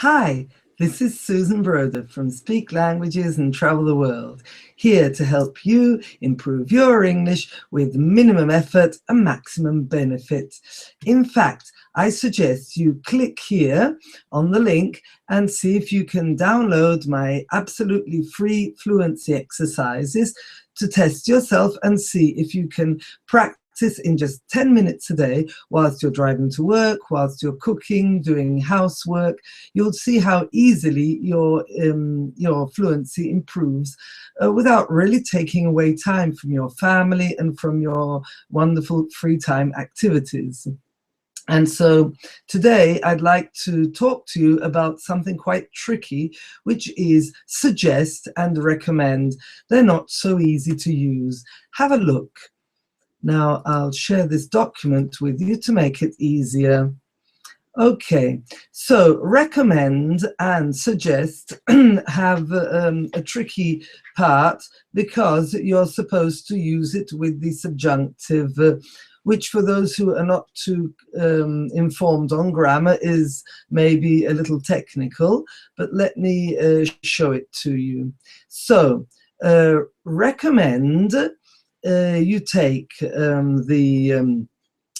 Hi, this is Susan Broder from Speak Languages and Travel the World, here to help you improve your English with minimum effort and maximum benefit. In fact, I suggest you click here on the link and see if you can download my absolutely free fluency exercises to test yourself and see if you can practice in just 10 minutes a day whilst you're driving to work, whilst you're cooking, doing housework. You'll see how easily your fluency improves without really taking away time from your family and from your wonderful free time activities. And so today I'd like to talk to you about something quite tricky, which is suggest and recommend. They're not so easy to use. Have a look. Now I'll share this document with you to make it easier. Okay, so recommend and suggest have a tricky part because you're supposed to use it with the subjunctive, which for those who are not too informed on grammar is maybe a little technical, but let me show it to you. So recommend, you take the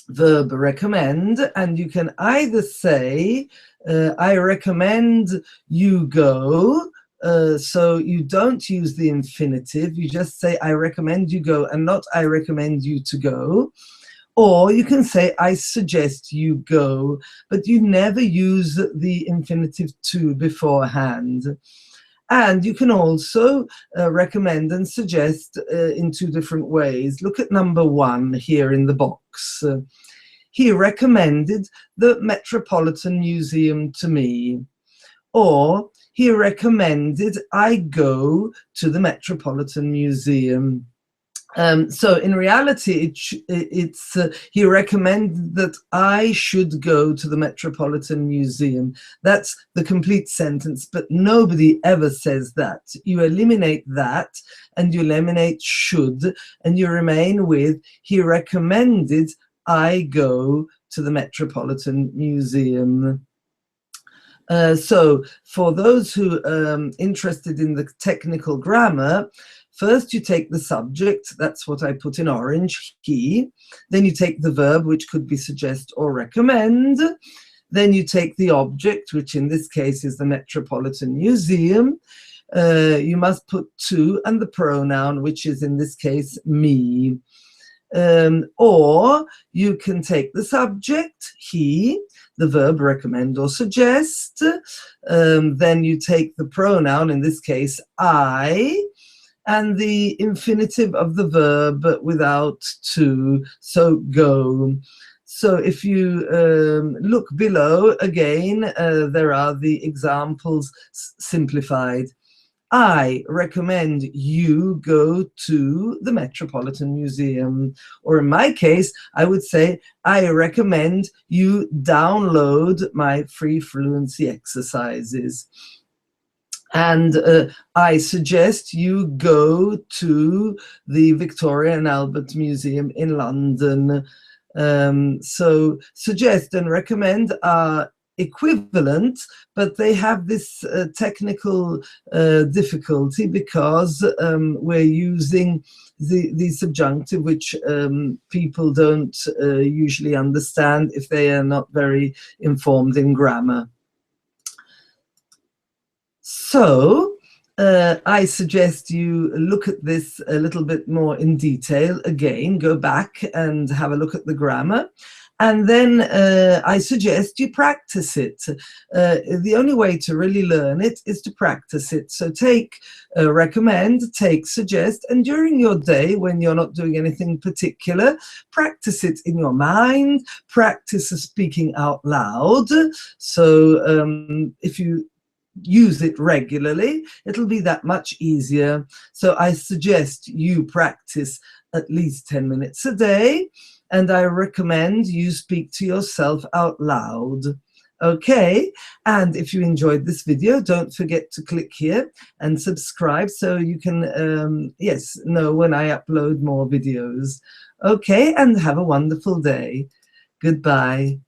verb recommend, and you can either say, I recommend you go, so you don't use the infinitive, you just say I recommend you go and not I recommend you to go. Or you can say I suggest you go, but you never use the infinitive to beforehand. And you can also recommend and suggest in two different ways. Look at number 1 here in the box. He recommended the Metropolitan Museum to me. Or he recommended I go to the Metropolitan Museum. So in reality, he recommended that I should go to the Metropolitan Museum. That's the complete sentence, but nobody ever says that. You eliminate that and you eliminate should, and you remain with he recommended I go to the Metropolitan Museum. So for those who are interested in the technical grammar, first you take the subject, that's what I put in orange, he. Then you take the verb, which could be suggest or recommend. Then you take the object, which in this case is the Metropolitan Museum. You must put to and the pronoun, which is in this case me. Or you can take the subject, he, the verb recommend or suggest. Then you take the pronoun, in this case I, and the infinitive of the verb without to, so go. So if you look below, again, there are the examples simplified. I recommend you go to the Metropolitan Museum. Or in my case, I would say, I recommend you download my free fluency exercises. And I suggest you go to the Victoria and Albert Museum in London. So suggest and recommend are equivalent, but they have this technical difficulty because we're using the subjunctive, which people don't usually understand if they are not very informed in grammar. So I suggest you look at this a little bit more in detail. Again, go back and have a look at the grammar. And then I suggest you practice it. The only way to really learn it is to practice it. So take recommend, take suggest, and during your day, when you're not doing anything particular, practice it in your mind, practice speaking out loud. So if you use it regularly, it'll be that much easier. So I suggest you practice at least 10 minutes a day, and I recommend you speak to yourself out loud. Okay, and if you enjoyed this video, don't forget to click here and subscribe so you can know when I upload more videos. Okay, and have a wonderful day. Goodbye.